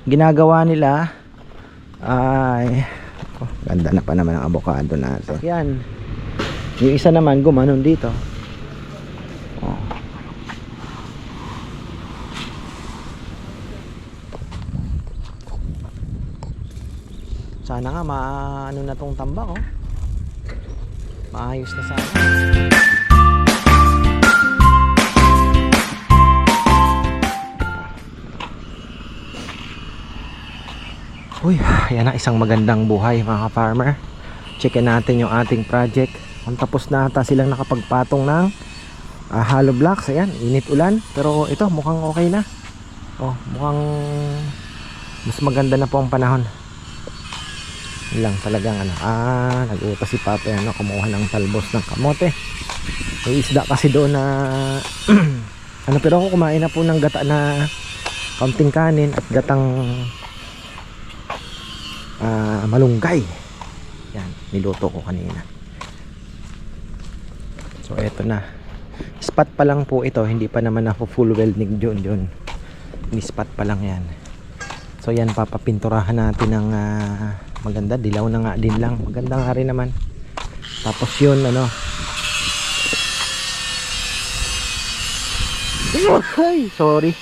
ginagawa nila ay ganda na pa naman ang avocado natin. Yan. Yung isa naman gumanon dito. Sana nga maano na tong tambak, oh. Maayos na sana. Uy, ayan na, isang magandang buhay mga ka-farmer. Checkin natin yung ating project. Kung tapos na ata silang nakapagpatong ng hollow blocks. Ayan, init ulan. Pero ito, mukhang okay na. Oh, mukhang mas maganda na po ang panahon. Yun lang talagang ano. Nag-utas si Papa yan, kumuha ng talbos ng kamote. May isda kasi doon na pero ako kumain na po ng gata na kaunting kanin at gatang malunggay. Yan, niluto ko kanina. So eto na. Spot pa lang po ito, hindi pa naman ako full welding John. Ni spot pa lang yan. So yan, papapinturahan natin ng maganda, dilaw na nga din lang. Maganda nga rin naman. Tapos yun ay, sorry.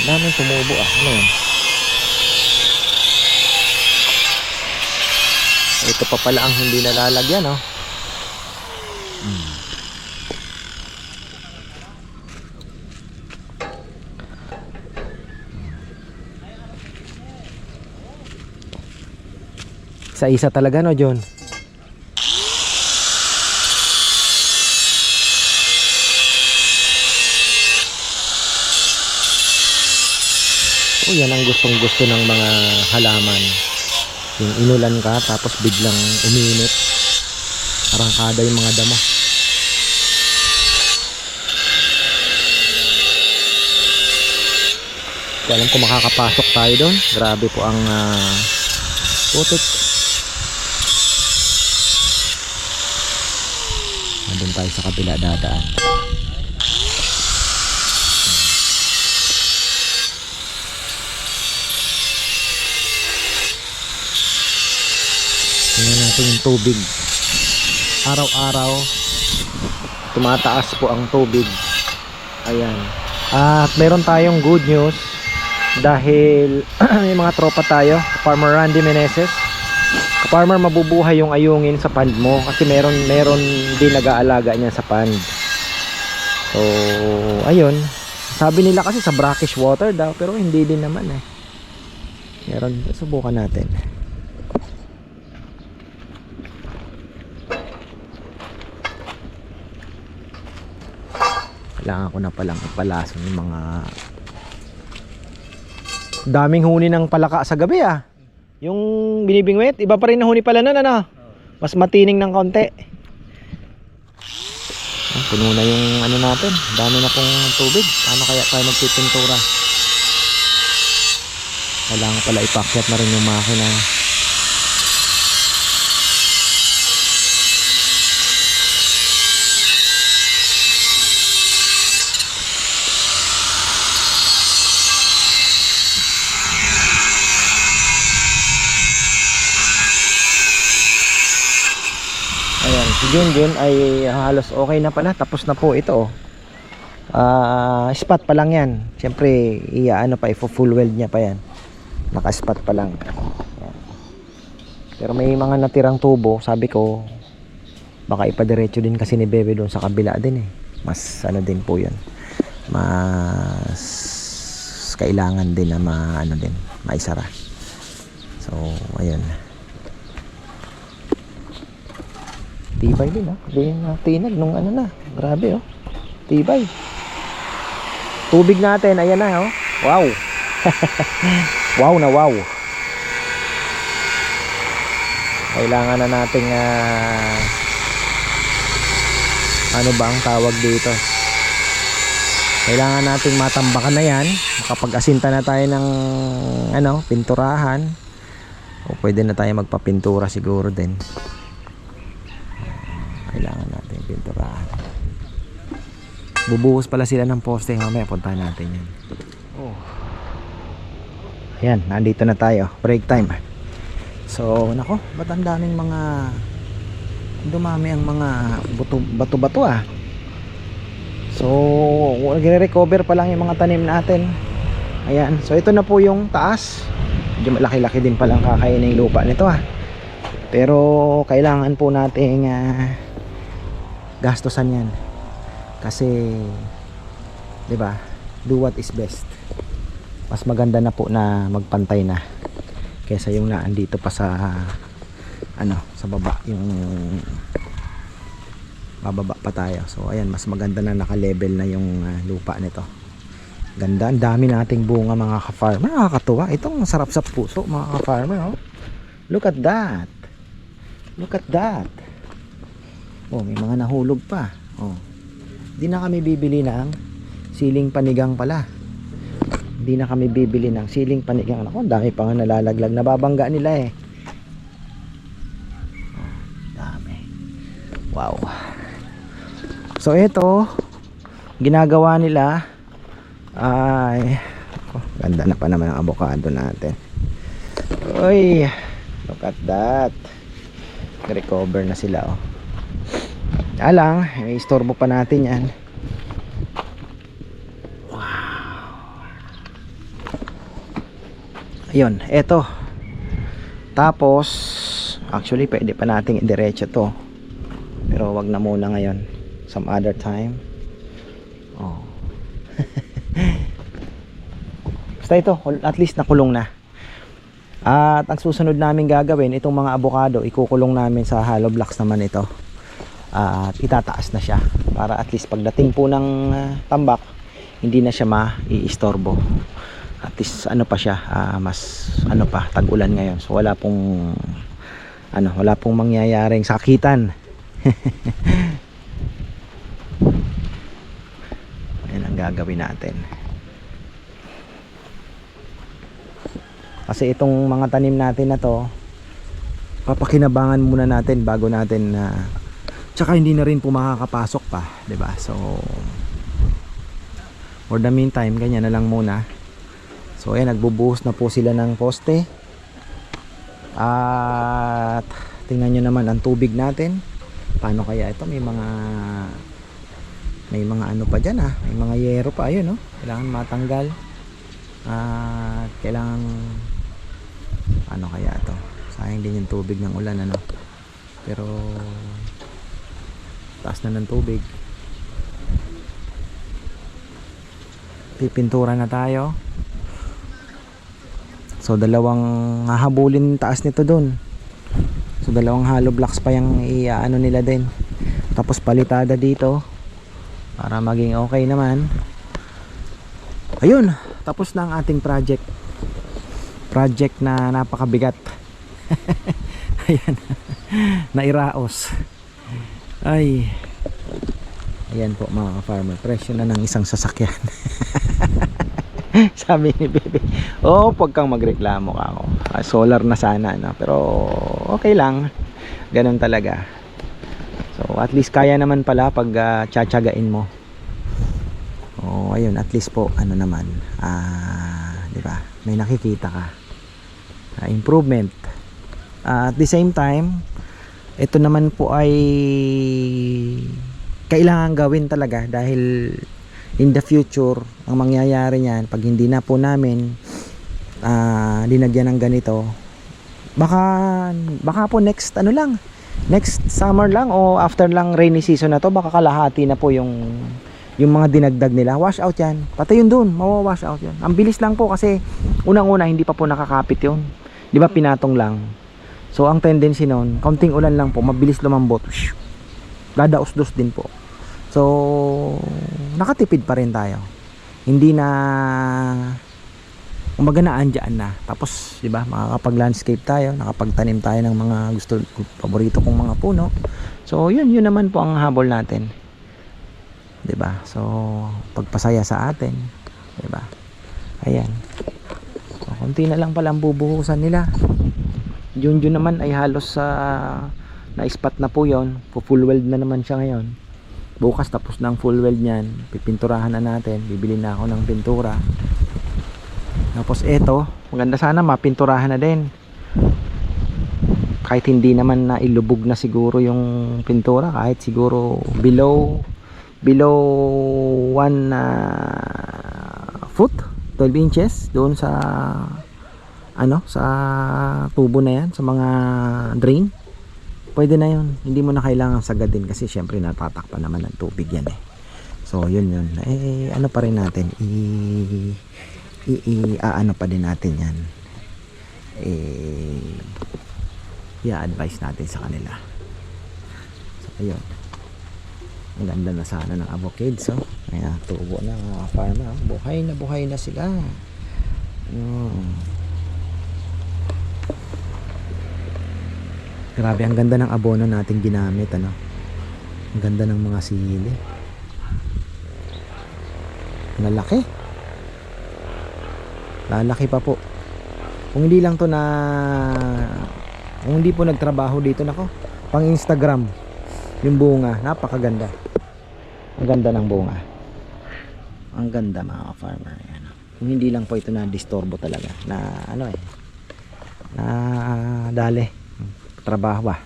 Daming tumubo ano yan? Ito pa pala ang hindi nalalagyan, oh. Isa-isa talaga, no, John? Yan ang gustong gusto ng mga halaman. Yung inulan ka tapos biglang uminit, arangkada yung mga damo. Hindi alam kung makakapasok tayo doon. Grabe po ang putik. Nandun tayo sa kabila dadaan. Tingnan natin yung tubig. Araw-araw tumataas po ang tubig. Ayan. At meron tayong good news dahil may mga tropa tayo. Farmer Randy Meneses. Farmer, mabubuhay yung ayungin sa pond mo kasi meron din nag-aalaga niya sa pond. So ayun, sabi nila kasi sa brackish water daw, pero hindi din naman eh. Meron, subukan natin. Kailangan ko na palang ipalason yung mga daming huni ng palaka sa gabi, ah. Yung binibingwit, iba pa rin na huni pala nun, ano? Mas matining ng konti. Puno na yung ano natin, dami na pong tubig. Paano kaya tayo magpipintura? Kailangan pala ipakyat na rin yung makina. Si Junjun ay halos okay na pala. Tapos na po ito, spot pa lang yan. Siyempre ano pa, full weld niya pa yan. Naka spot pa lang yan. Pero may mga natirang tubo. Sabi ko baka ipadiretso din kasi ni Bebe doon sa kabila din eh. Mas ano din po yun, mas kailangan din na maisara. So ayun, tibay din, hindi tinag nung na. Grabe, tibay. Tubig natin, ayan na, wow. Wow na wow. Kailangan na nating ano ba ang tawag dito, kailangan nating matambakan na yan. Makapag-asinta na tayo ng pinturahan, o pwede na tayo magpapintura siguro din. Bubuhos pala sila ng poste. Mamaya puntahan natin yan. Oh. Ayan, nandito na tayo. Break time. So, nako, ba't ang daming mga dumami ang mga bato-bato ah. So, nagre-recover pa lang yung mga tanim natin. Ayan, so ito na po yung taas. Medyo malaki-laki din palang kakainin yung lupa nito ah. Pero kailangan po nating gastusan yan. Kasi 'di ba? Do what is best. Mas maganda na po na magpantay na kaysa yung naandito pa sa sa baba, yung bababa pa tayo. So ayan, mas maganda na naka-level na yung lupa nito. Ganda, ang dami nating bunga mga ka-farmer. Nakakatuwa. Itong sarap sa puso mga ka-farmer, oh. Look at that. Look at that. Oh, may mga nahulog pa. Oh. Hindi na kami bibili ng siling panigang pala. Hindi na kami bibili ng siling panigang. Ako, dami pa nga nalalaglag. Nababangga nila eh. Oh, dami. Wow. So ito, ginagawa nila ay ganda na pa naman ang avocado natin. Uy, look at that. Recover na sila oh. Alang, i-istorbo pa natin yan. Wow. Ayun, eto. Tapos actually pwede pa nating idiretso to. Pero wag na muna ngayon. Some other time. Oh. Basta ito, at least nakulong na. At ang susunod namin gagawin, itong mga avocado, ikukulong namin sa hollow blocks naman ito. At itataas na siya para at least pagdating po ng tambak, hindi na siya maiistorbo. At least ano pa siya, mas ano pa, tag-ulan ngayon. So wala pong mangyayaring sakitan. Ayan ang gagawin natin. Kasi itong mga tanim natin na to, papakinabangan muna natin bago natin tsaka hindi na rin po makakapasok pa, 'di ba? So for the meantime, ganyan na lang muna. So ayan, nagbubuhos na po sila ng poste. At tingnan nyo naman ang tubig natin. Paano kaya ito? May mga ano pa dyan ah. May mga yero pa, ayun oh. Kailangan matanggal. At kailangan ano kaya ito? Sayang din yung tubig ng ulan ano. Pero taas na ng tubig. Pipintura na tayo. So dalawang hahabulin taas nito dun. So dalawang hollow blocks pa yung ano nila din. Tapos palitada dito para maging okay naman. Ayun, tapos na ang ating project. Project na napakabigat. Ayan. Nairaos. Ay. Ayan po mga ka-farmer. Presyo na ng isang sasakyan. Sabi ni Bebe, oh, pag kang magreklamo ka ako. Solar na sana, no? Pero okay lang. Ganun talaga. So at least kaya naman pala pag tsatsagain mo. Oh, ayun, at least po ano naman, 'di ba? May nakikita ka. Improvement. At the same time, ito naman po ay kailangan gawin talaga dahil in the future, ang mangyayari niyan pag hindi na po namin linagyan ng ganito, baka po next summer lang o after lang rainy season na to, baka kalahati na po yung mga dinagdag nila, wash out yan, pati yun dun, mawawash out yan. Ang bilis lang po kasi unang-una hindi pa po nakakapit yun, di ba, pinatong lang. So ang tendency nun, kaunting ulan lang po, mabilis lumambot, dadaos-dos din po. So nakatipid pa rin tayo, hindi na kumbaga naandyan na. Tapos 'di ba, makakapag landscape tayo, nakapagtanim tayo ng mga paborito kong mga puno. So yun naman po ang habol natin, 'di ba? So pagpasaya sa atin, 'di ba? Ayan, so, konti na lang pala ang bubuhusan nila. Yun naman ay halos na ispat na po yon, full weld na naman siya ngayon. Bukas tapos ng full weld niyan, pipinturahan na natin, bibili na ako ng pintura. Tapos eto, maganda sana mapinturahan na din. Kahit hindi naman na ilubog na siguro yung pintura, kahit siguro below 1 foot, 12 inches doon sa sa tubo na yan, sa mga drain. Pwede na yun, hindi mo na kailangan sagadin kasi syempre natatakpan naman ng tubig yan eh. So yun ano pa rin natin, ano pa din natin yan, i-advise natin sa kanila. So ayun, ang ganda na sana ng avocado. So ayan, tubo na mga farmer, buhay na sila. Grabe, ang ganda ng abono natin ginamit, ang ganda ng mga sili, lalaki pa po. Kung hindi lang to kung hindi po nagtrabaho dito, nako, pang Instagram yung bunga, napakaganda. Ang ganda ng bunga, ang ganda mga farmer. Kung hindi lang po ito na disturbo talaga na na dali trabaho ba.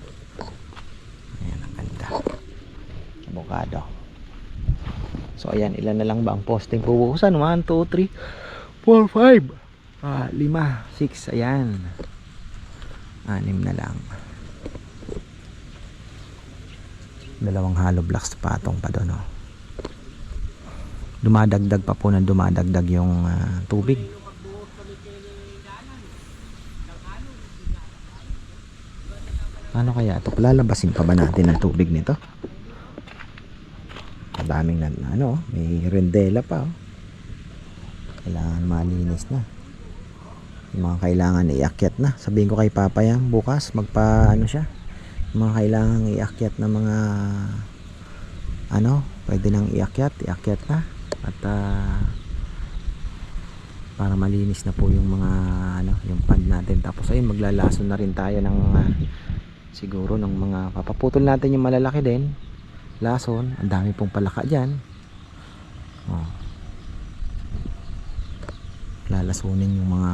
Ayan, ang ganda. Avocado. So ayan, ilan na lang ba ang posting pubukusan? 1, 2, 3, 4, 5, 5, 6. Ayan, 6 na lang. 2 hollow blocks patong pa doon, dumadagdag pa po, dumadagdag yung tubig. Ano kaya ito? Lalabasin pa ba natin ang tubig nito? Madaming may rendela pa, kailangan malinis na. Yung mga kailangan iakyat na. Sabihin ko kay Papa yan bukas, siya. Yung mga kailangan iakyat na mga pwede nang iakyat na. At para malinis na po yung mga yung pad natin. Tapos ayun, maglalason na rin tayo ng siguro ng mga papaputol natin yung malalaki din. Lason, ang dami pong palaka dyan. Lalasunin yung mga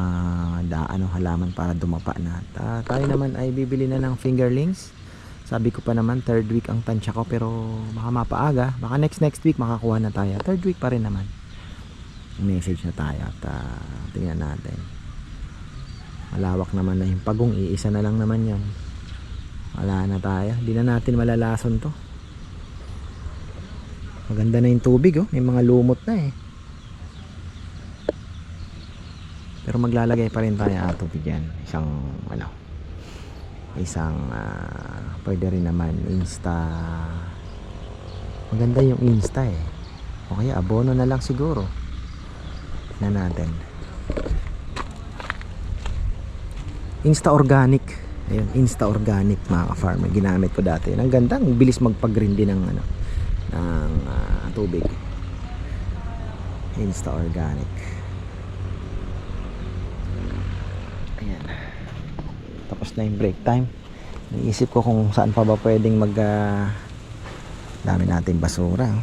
halaman para dumapa na. Tayo naman ay bibili na ng fingerlings. Sabi ko pa naman 3rd week ang tansya ko, pero baka mapaaga, baka next week makakuha na tayo. 3rd week pa rin naman, message na tayo. At tingnan natin, malawak naman na yung pagong, iisa na lang naman yun. Wala na tayo, hindi na natin malalason to. Maganda na yung tubig, may mga lumot na pero maglalagay pa rin tayo tubig yan. Isang pwede rin naman maganda yung insta o kaya abono na lang siguro na natin. Insta organic. Ayun, Insta organic mga farmer, ginamit ko dati. Ang ganda, ang bilis magpag-green din ng tubig. Insta organic. Ayan. Tapos na yung break time. Naisip ko kung saan pa ba pwedeng dami natin basura.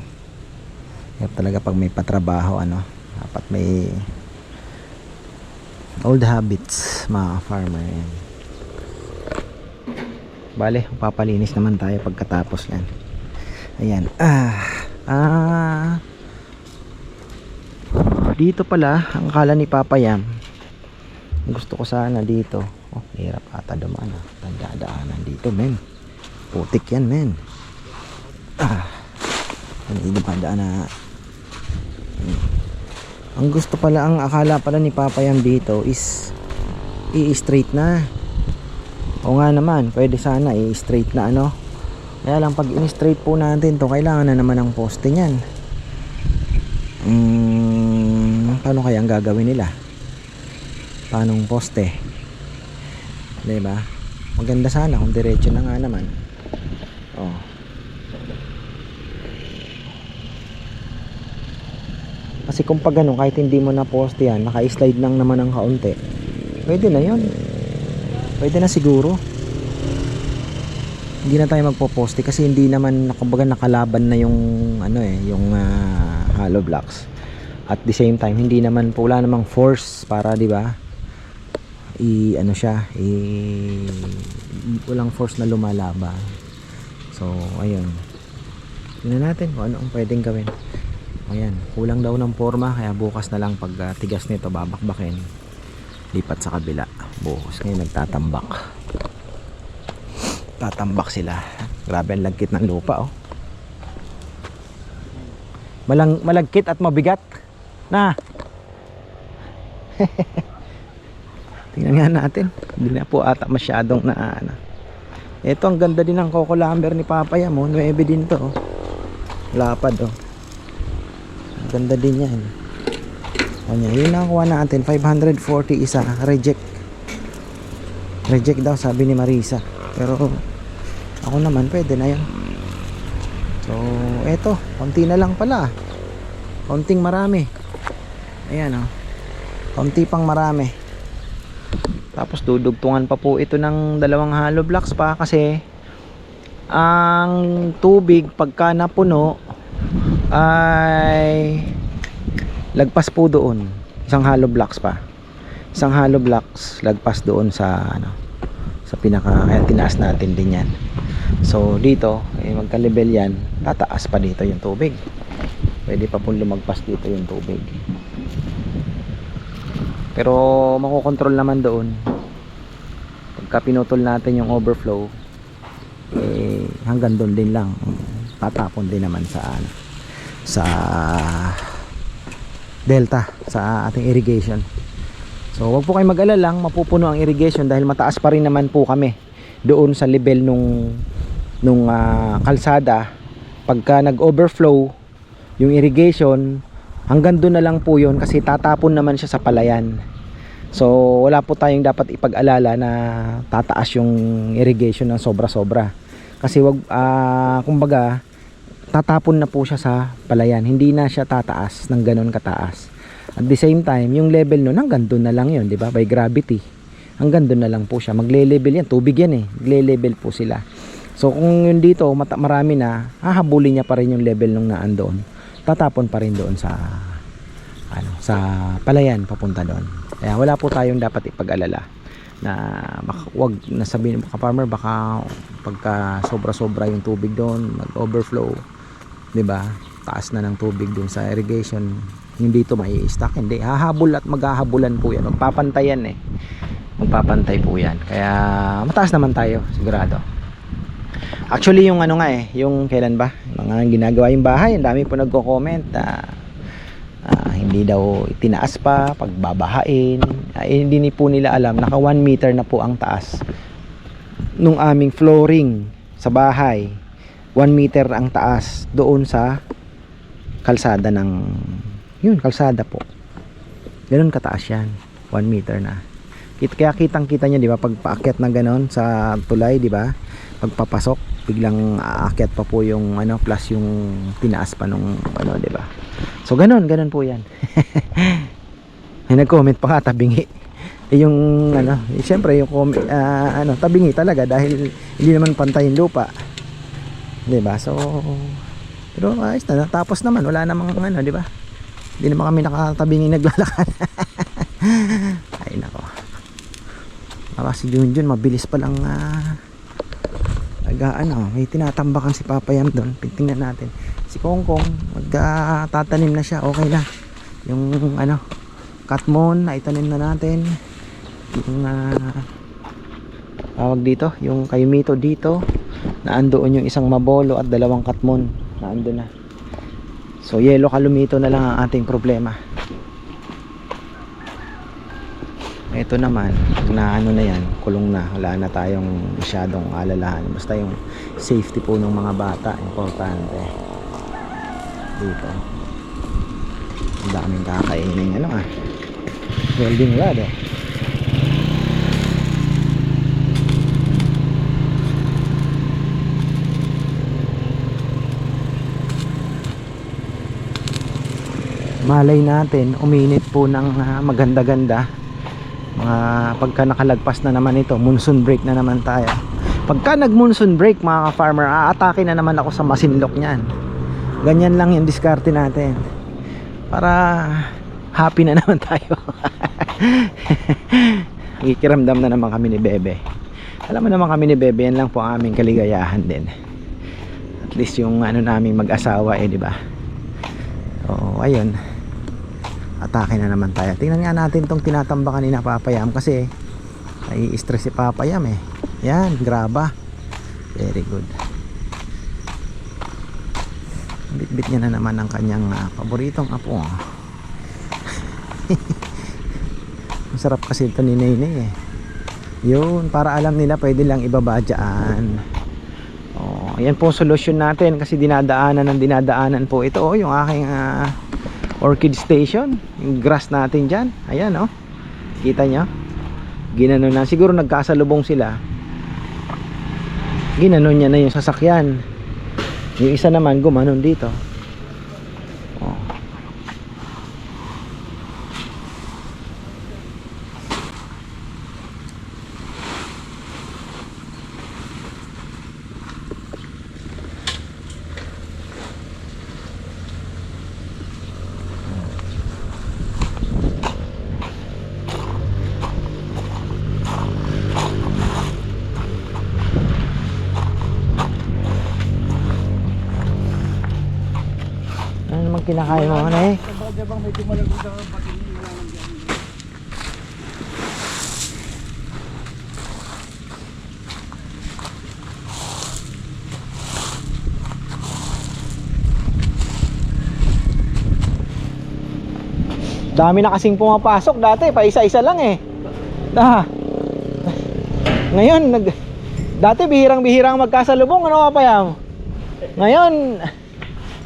Kaya talaga pag may patrabaho, dapat may old habits mga farmer. Bale, papalinis naman tayo pagkatapos yan. Ayan. Dito pala, ang kala ni Papa Yam, gusto ko sana dito. Hirap ata dumaan. Tandadaanan dito, men. Putik yan, men. Hindi dumadaan na. Ang gusto pala, ang akala pala ni Papa Yam dito is i-straight na. O nga naman, pwede sana i-straight na Kaya lang pag in-straight po natin to, kailangan na naman ng poste niyan. Paano kaya ang gagawin nila? Paanong poste? Diba? Maganda sana kung diretso na nga naman. Kasi kung pag kahit hindi mo na poste yan, naka-slide lang naman ng kaunti, pwede na yun. Pwede na siguro. hindi na tayo magpo-poste kasi hindi naman kumbaga nakalaban na yung ano yung hollow blocks. At the same time hindi naman po, wala namang force para, di ba, ano siya, walang force na lumalaban. So ayun, tingnan natin kung ano ang pwedeng gawin. Ayan, kulang daw ng forma, kaya bukas na lang pag tigas nito babakbakin, lipat sa kabila. Bukas ngayon tatambak sila. Grabe ang lagkit ng lupa, oh. Malagkit at mabigat na. Tingnan nga natin, hindi na po ata masyadong na ano. Ito, ang ganda din ng coco lumber ni Papaya mo, 9 din to, oh. Lapad, oh. Ang ganda din yan. Kanya, yun nakuha natin, 540 isa, reject daw sabi ni Marisa, pero ako naman pwede na yan. So eto, konti na lang pala, konting marami. Ayan, oh, konti pang marami. Tapos dudugtungan pa po ito ng dalawang hollow blocks pa, kasi ang tubig pagka napuno ay lagpas po doon. Isang hollow blocks lagpas doon sa ano, sa pinaka, kaya tinaas natin din yan. So dito magka-level yan, tataas pa dito yung tubig, pwede pa pong lumagpas dito yung tubig, pero makokontrol naman doon pagka pinutol natin yung overflow, hanggang doon din lang, tatapon din naman sa ano, sa delta, sa ating irrigation. So wag po kayong mag-alala lang, mapupuno ang irrigation dahil mataas pa rin naman po kami doon sa level nung kalsada. Pagka nag-overflow yung irrigation, hanggang doon na lang po yun, kasi tatapon naman siya sa palayan. So wala po tayong dapat ipag-alala na tataas yung irrigation ng sobra-sobra, kasi wag, kumbaga tatapon na po siya sa palayan, hindi na siya tataas ng ganon kataas. At the same time, yung level nun hanggang doon na lang yun, di ba? By gravity, hanggang doon na lang po siya. Magle-level yan, tubig yan, magle-level po sila. So kung yun dito marami na, hahabulin niya pa rin yung level nung naandoon, tatapon pa rin doon sa ano, sa palayan papunta doon. Kaya wala po tayong dapat ipag-alala na wag na sabihin mo, ka-farmer, baka pagka sobra-sobra yung tubig doon, mag-overflow, di ba? Taas na ng tubig doon sa irrigation, hindi ito mai-stack. Hindi, hahabol at maghahabulan po yan, magpapantayan, magpapantay po yan. Kaya mataas naman tayo, sigurado. Actually yung ano nga, yung kailan ba mga ginagawa yung bahay, ang dami po nagko-comment hindi daw tinaas pa pagbabahain. Hindi po nila alam, naka 1 meter na po ang taas nung aming flooring sa bahay. 1 meter ang taas doon sa kalsada ng yun, kalsada po. Ganun kataas yan, 1 meter na. Kaya kitang-kita niyo, di ba, pag paakyat na ganon sa tulay, di ba? Pagpapasok, biglang aakyat pa po yung ano, plus yung tinaas pa nung ano, di ba? So ganon po yan. May nag-comment pa nga, tabingi. Yung ano, siyempre yung ano, tabingi talaga dahil hindi naman pantay yung lupa. Di ba? So pero ayos na, tapos naman wala namang ano, di ba? Hindi naman kami nakatabingi naglalakad. Ay nako. Si Junjun mabilis pa lang ano, may tinatambakan si Papayam doon. Tingnan natin. Si Kongkong magtatanim na siya, okay na. Yung ano, katmon na itanim na natin. Yung tawag dito, yung kayumito dito. Naandoon yung isang mabolo at 2 katmon. Naandun na. So yellow kalumito na lang ang ating problema. Ito naman, na ano na yan, kulong na, wala na tayong masyadong alalahan. Basta yung safety po ng mga bata, importante. Dito ang daming kakainin, ano welding rod, malay natin uminit po ng maganda-ganda. Pagka nakalagpas na naman ito, monsoon break na naman tayo, Pagka nag monsoon break mga ka-farmer, aatake na naman ako sa masinlok niyan. Ganyan lang yung diskarte natin para happy na naman tayo. Ikiramdam na naman kami ni Bebe. Alam mo naman kami ni Bebe, yan lang po aming kaligayahan din. At least yung ano naming mag-asawa di ba? Oo, ayun. Atake na naman tayo. Tingnan nga natin tong tinatamba kanina Papayam kasi ay stress si Papayam Yan, graba. Very good. Bit-bit niya na naman ang kanyang paboritong apo. Masarap kasi ito ni Nene Yun, para alam nila pwede lang ibaba dyan. Ayan po solusyon natin kasi dinadaanan po ito. Yung aking orchid station. Yung grass natin dyan. Ayan kita nyo. Ginanon na. Siguro nagkasalubong sila. Ginanon niya na yung sasakyan. Yung isa naman gumanon dito. Kinakain mo dami na kasing pumapasok dati, pa isa-isa lang ngayon dati bihirang-bihirang magkasalubong Papayam. Ngayon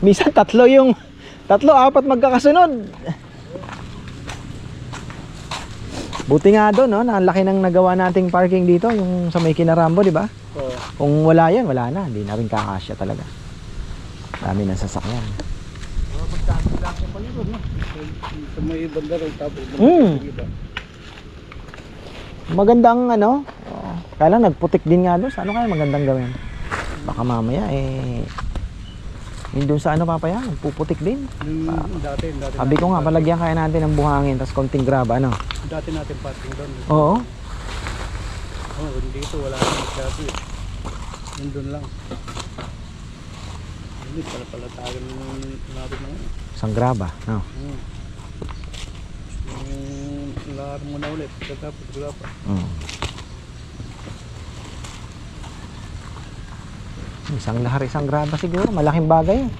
minsan tatlo, apat magkakasunod. Buti nga doon, ang laki ng nagawa nating parking dito, yung sa may Kinarambo, di ba? Kung wala yan, wala na. Hindi na rin kakasya talaga. Dami ng sasakyan. Sa may banda rin, tapos magandang kaya lang nagputik din nga doon. Ano kaya magandang gawin? Baka mamaya yung doon sa Papayam, puputik din. Dati Sabi ko nga, palagyan kaya natin ng buhangin, tapos konting graba, Dati natin parking doon. Oo. Dito wala nang dati. Doon lang. Hindi pala-palatagan natin ngayon. Isang graba, Yung lahar mo na ulit, tapos graba. Isang lahar, isang graba siguro. Malaking bagay yun.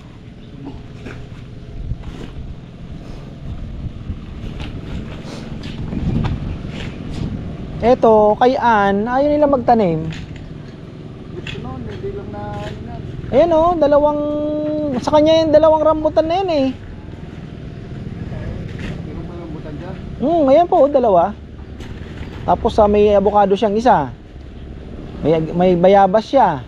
Eto, kay Ann, ayaw nila magtanim. Gusto noon, hindi lang na Ayan dalawang, sa kanya yung dalawang rambutan na yun Meron pa yung butan dyan? Ayan po, dalawa. Tapos may avocado siyang isa. May bayabas siya.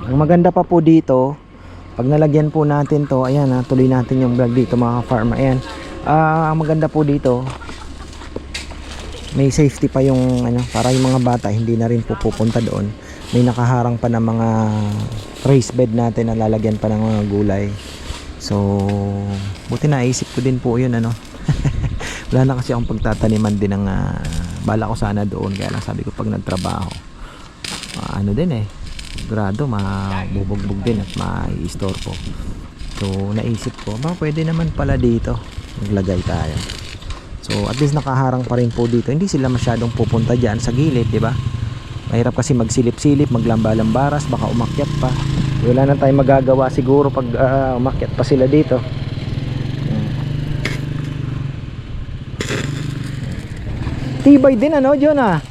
Ang maganda pa po dito, pag nalagyan po natin to, ayan tuloy natin yung vlog dito mga farm. Ayan. Ang maganda po dito, may safety pa yung para yung mga bata hindi na rin po pupunta doon. May nakaharang pa ng mga raised bed natin na lalagyan pa ng mga gulay. So, buti naisip ko din po yun Wala na kasi akong pagtataniman din ng bala ko sana doon, kaya lang sabi ko pag nagtrabaho din grado mabubugbog din at mai-istorbo. So naisip ko pwede naman pala dito maglagay tayo. So at least nakaharang pa rin po dito, hindi sila masyadong pupunta dyan sa gilid, di ba? Mahirap kasi magsilip-silip, maglamba-lambaras, baka umakyat pa. Wala na tayong magagawa siguro pag umakyat pa sila dito. Tibay din John ha?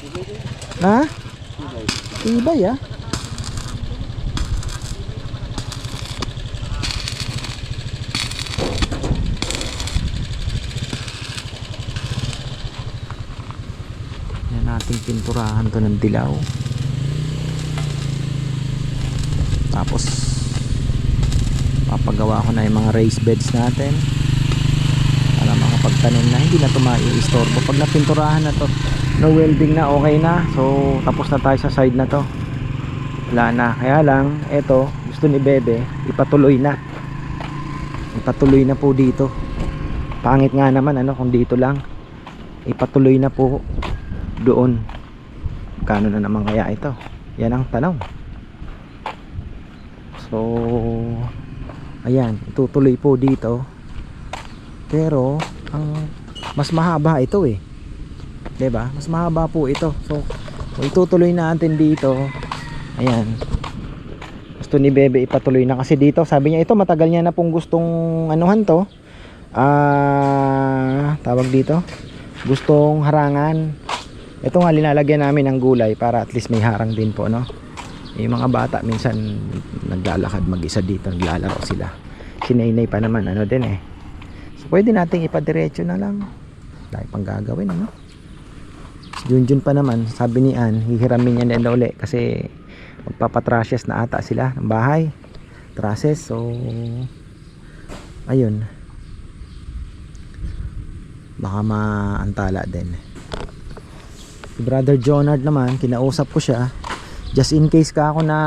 Tibay nating pinturahan to ng dilaw, tapos papagawa ko na yung mga raised beds natin. tanim na hindi na ito mai-istorbo. Pag napinturahan na to, no welding na, okay na. So tapos na tayo sa side na to, wala na. Kaya lang eto, gusto ni Bebe ipatuloy na po dito. Pangit nga naman ano kung dito lang, ipatuloy na po doon. Kano na naman kaya ito, yan ang tanong. So ayan, itutuloy po dito, pero ang mas mahaba ito eh, 'di ba? Mas mahaba po ito. So kung itutuloy natin dito, ayan, gusto ni Bebe ipatuloy na kasi dito, sabi niya ito matagal niya na pong gustong anuhan to, tawag dito, gustong harangan. Ito nga linalagyan namin ng gulay para at least may harang din po, no? Yung mga bata minsan naglalakad mag-isa dito, naglalaro sila. Sinainay pa naman ano din eh. So pwede nating ipadiretso na lang. Dahil pang gagawin ano. Junjun pa naman, sabi ni Ann, hihiramin niya na uli kasi magpapatrashes na ata sila ng bahay. Trashes, so ayun. Baka maantala din. Si Brother Jonard naman, kinausap ko siya. Just in case ka ako na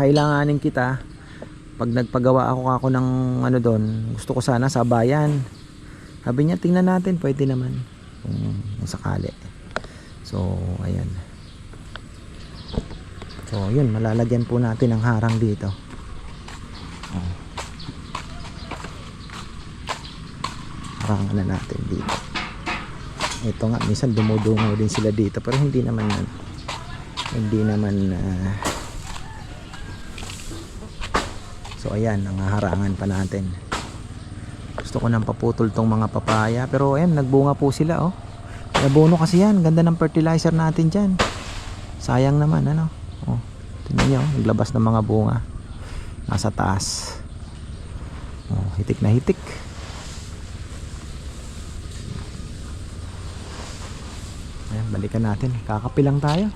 kailanganin kita, pag nagpagawa ako ng ano doon, gusto ko sana sa bayan. Sabi niya, tingnan natin, pwede naman kung sakali. So ayan. So yun, malalagyan po natin ng harang dito. Harangan na natin dito. Ito nga, minsan dumudungaw din sila dito, pero hindi naman so ayan, ang harangan pa natin. Gusto ko nang paputol tong mga papaya, pero ayan, nagbunga po sila oh. Nabuno kasi yan, ganda ng fertilizer natin dyan. Sayang naman ano. Oh, tingnan nyo, naglabas ng mga bunga nasa taas. Oh, hitik na hitik. Ayan, balikan natin, kakapilang tayo.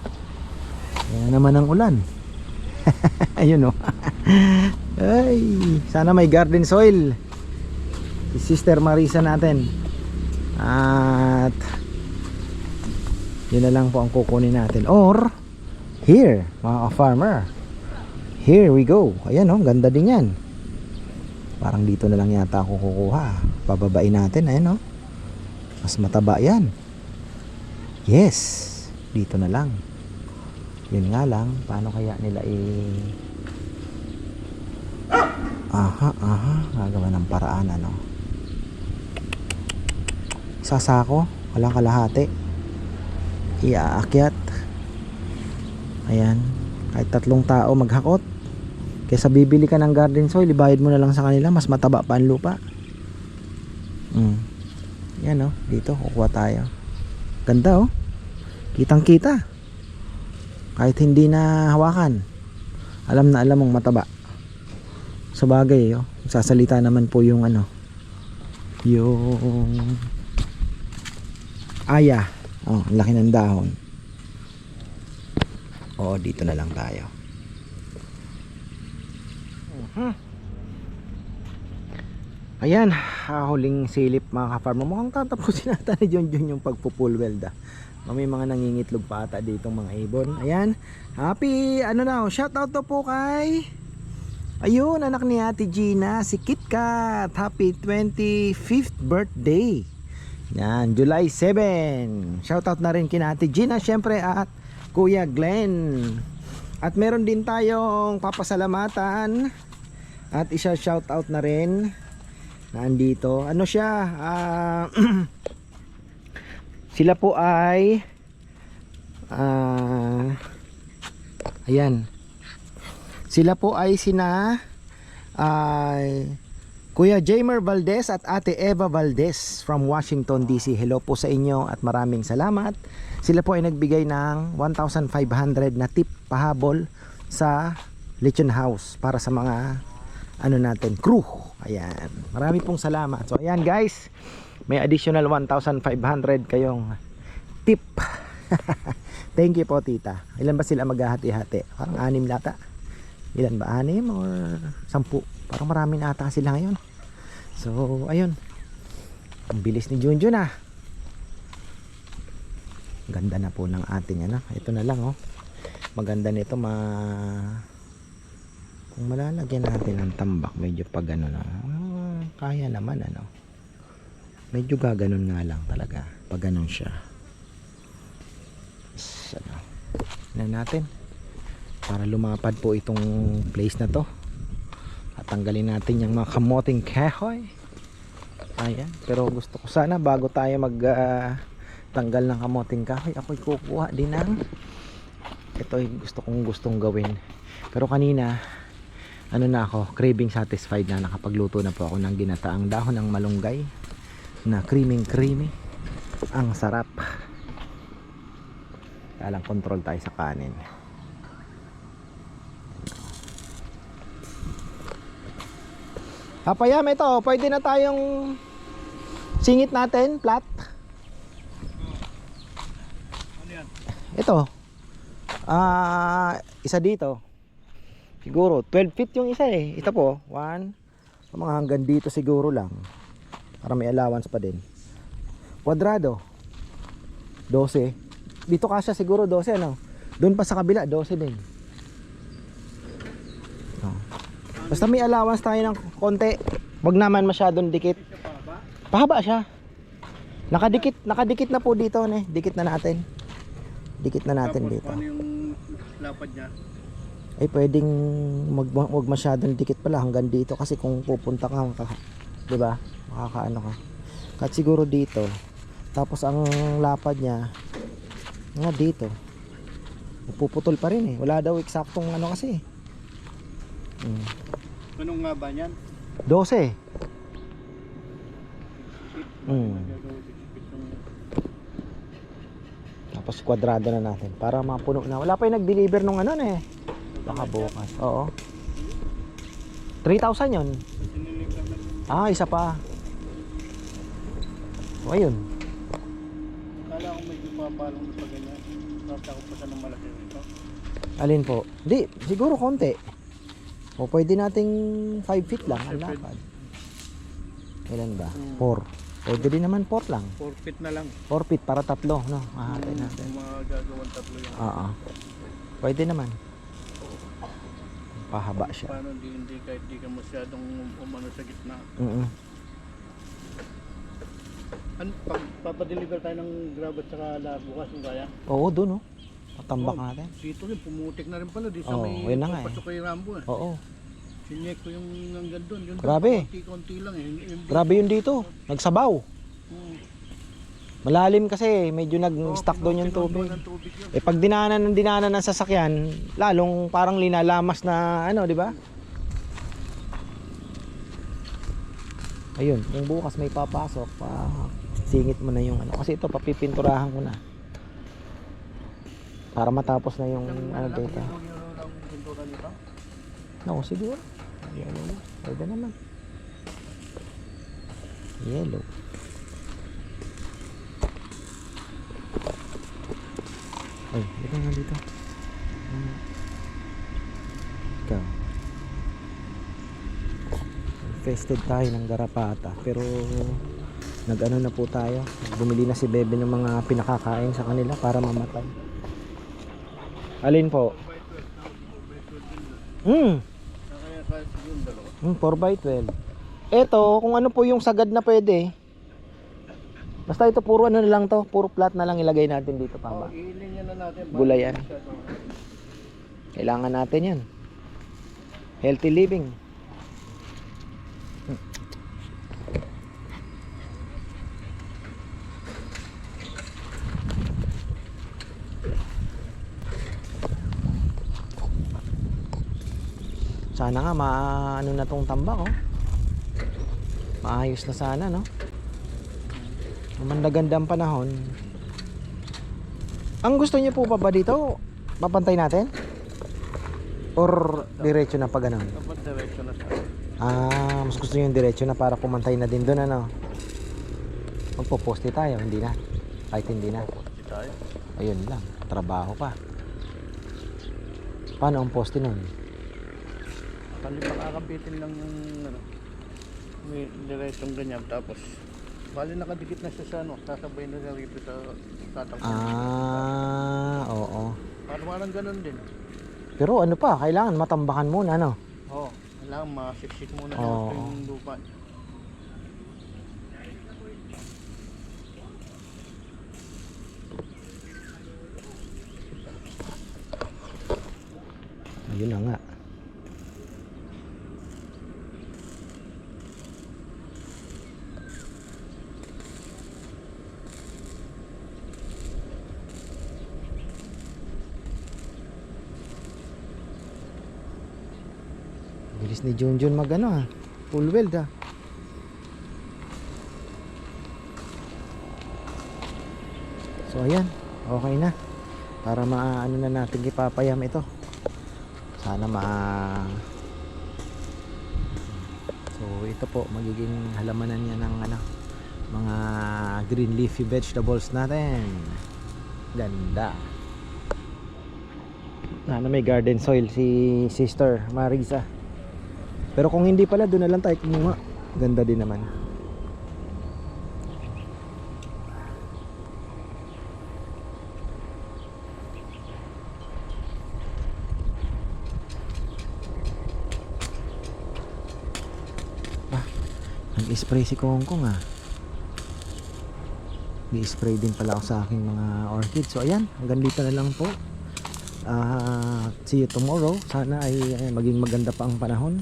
Ayan naman ang ulan. Ayun oh. Ay, sana may garden soil si Sister Marisa natin. At yun na lang po ang kukunin natin. Or here, mga farmer, here we go. Ayan oh, ganda din yan. Parang dito na lang yata ako kukuha. Pababain natin, ayan oh. Mas mataba yan. Yes, dito na lang. Yun nga lang, paano kaya nila gagawa ng paraan ano. Sasako, walang kalahati, iaakyat. Ayan, kahit 3 tao maghakot. Kaysa bibili ka ng garden soil, ibayad mo na lang sa kanila, mas mataba pa ang lupa. Yan oh, dito kukuha tayo. Ganda oh, kitang kita. Kahit hindi na hawakan, alam na alam mong mataba. Sa bagay oh, sasalita naman po yung ano, yung aya. Oh, ang laki ng dahon. Oh, dito na lang tayo. Ayan, huling silip mga ka-farmer. Mukhang tatapusin natin ni Junjun yung pagpo-full weld ah. May mga nangingitlog pa ata ditong mga ibon. Ayan, happy ano na, shout out to po kay, ayun, anak ni Ate Gina, si KitKat. Happy 25th birthday. Yan, July 7. Shout out na rin kina Ate Gina syempre, at Kuya Glenn. At meron din tayong papasalamatan at isa shout out na rin na andito. Ano siya, sila po ay ayan, sila po ay sina Kuya Jamer Valdez at Ate Eva Valdez from Washington DC. Hello po sa inyo at maraming salamat. Sila po ay nagbigay ng 1,500 na tip pahabol sa Lechon House para sa mga ano natin, crew. Ayan, marami pong salamat. So ayan guys, may additional 1,500 kayong tip. Thank you po tita. Ilan ba sila maghahati-hati? Parang 6 lata. Ilan ba? 6 or 10? Parang marami na ata sila ngayon. So ayun, Ang bilis ni Junjun ah. Ganda na po ng ating ano. Ito na lang oh. Maganda nito kung malalagyan natin ng tambak medyo pag ano na. Kaya naman ano. Medyo gaganon nga lang talaga pag ganon siya. Ano. Na natin para lumapad po itong place na to. At tanggalin natin yung mga kamoting kahoy. Ayan, pero gusto ko sana bago tayo tanggal ng kamoting kahoy, ako'y kukuha din ng ito ay gustong gawin. Pero kanina ano na ako, craving satisfied na, nakapagluto na po ako ng ginataang dahon ng malunggay na creamy. Ang sarap. Kailang control tayo sa kanin. Papayam, ito, pwede na tayong singit natin, plat. Ano yan? Ito. Isa dito. Siguro 12 feet yung isa eh. Ito po, 1 mga hanggang dito siguro lang. Para may allowance pa din. Kwadrado 12. Dito kasya siguro 12 ano. Doon pa sa kabila 12 din. No. Basta may allowance tayo ng konti. Wag naman masyadong dikit. Pahaba siya. Nakadikit na po dito, ne. Dikit na natin. Dikit na natin Tapos, dito. paano yung lapad niya? Ay pwedeng wag masyadong dikit pala hanggang dito kasi kung pupunta ka, 'di ba? Makakaano ka. Kahit siguro dito. Tapos ang lapad niya nga dito. Puputol pa rin eh. Wala daw eksaktong ano kasi. Anong nga ba niyan? 12. Tapos kwadrado na natin para mapuno na. Wala pa yung nag-deliver nung ano eh. Baka bukas. Oo. 3,000 yun. Isa pa. O ayun. Kala ko medyo papalong na pa ganyan. Nata ko pa siya ng malaki rito. Alin po? Di, siguro konti. O pwede nating 5 feet lang ang lapad. Ilan ba? 4. Pwede din naman 4 lang. 4 feet na lang. 4 feet para tatlo, no? Mahati natin. Yung mga gagawang tatlo yan. Oo. Pwede naman. Pahaba siya. Paano hindi kahit di ka masyadong umano sa gitna. Papadeliver tayo ng grab at saka bukas yung kaya? Oo, doon oh. Patambak natin. Dito rin, pumutik na rin pala. Di sa Oo, may yun na nga eh. papasok kay Rambo eh. Oo. Sinyek ko yung hanggang doon. Yung Grabe. konti-konti lang eh. Grabe yun dito. Nagsabaw. Malalim kasi, medyo nag-stuck doon yung tubig. Eh pag dinanan ng sasakyan, lalong parang linalamas na ano, di ba? Ayun, kung bukas may papasok, singit mo na yung ano. Kasi ito, papipinturahan ko na. Para matapos na yung ano dito. No, siguro. Yellow. Pwede naman. Yellow. Ay, dito nga dito. Ikaw. Infested tayo ng garapata. Pero nag-ano na po tayo. Bumili na si Bebe ng mga pinakakain sa kanila para mamatay. Alin po? 4x12. Ito, kung ano po yung sagad na pwede. Basta ito puro ano na lang to, puro flat na lang ilagay natin dito pa ba? Ilinya na natin. Gulayan. Kailangan natin yan. Healthy living. Sana nga maano na tong tambak oh. Maayos na sana no. Maganda ang panahon. Ang gusto niyo po pa ba dito? Papantay natin? Or diretso na pa ganun? Dapat diretso na siya. Mas gusto niyo yung diretso na para pumantay na din doon ano? Magpo-poste tayo, hindi na. Kahit hindi na. Poste tayo. Ayun lang, trabaho pa. Paano ang poste nun? Pakakapitin lang yung ano. May diretsong ganyan tapos Bali nakadikit na siya sa ano, sasabay na siya rito sa tatang. Oo. Parang ganun din. Pero ano pa, kailangan matambakan muna, no? Oo, kailangan masiksik muna Oo. yung lupa. Ayun na nga. Bilis ni Junjun mag ano ha. Full weld ha. So ayan, okay na. Para maano na natin ipapayam ito. Sana So ito po magiging halamanan niya ng ano, mga green leafy vegetables natin. Ganda. Sana may garden soil si Sister Marisa. Pero kung hindi pala, doon na lang tayo kumuha. Ganda din naman. Nag-spray si Kongkong ah. Nag-spray din pala ako sa aking mga orchids. So ayan, hanggang dito na lang po. See you tomorrow. Sana ay maging maganda pa ang panahon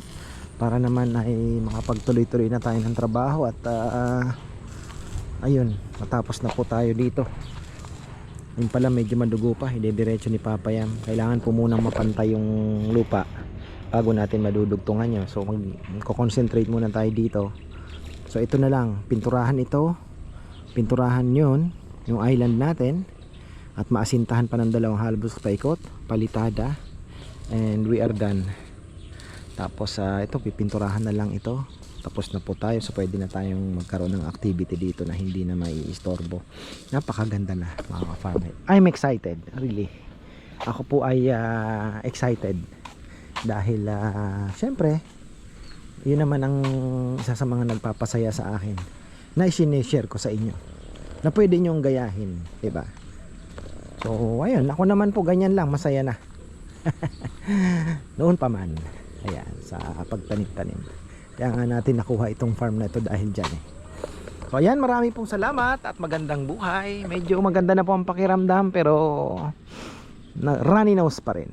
para naman ay makapagtuloy-tuloy na tayo ng trabaho at ayun, matapos na po tayo dito. Yun pala, medyo madugo pa, hindi diretso ni Papa yan. Kailangan po munang mapantay yung lupa bago natin madudugtungan nyo. So magko-concentrate muna tayo dito. So ito na lang, pinturahan ito, pinturahan yun, yung island natin, at maasintahan pa ng dalawang halbos paikot, palitada, and we are done. Tapos ito, pipinturahan na lang ito, tapos na po tayo. So pwede na tayong magkaroon ng activity dito na hindi na may istorbo. Napakaganda na mga farmer. I'm excited, really. Ako po ay excited dahil syempre yun naman ang isa sa mga nagpapasaya sa akin na i-share ko sa inyo na pwede nyong gayahin, diba? So ayun, ako naman po ganyan lang, masaya na. Noon pa man, ayan, sa pagtanim-tanim. Kaya nga natin nakuha itong farm na ito dahil dyan eh. So ayan, marami pong salamat at magandang buhay. Medyo maganda na po ang pakiramdam pero runny nose pa rin.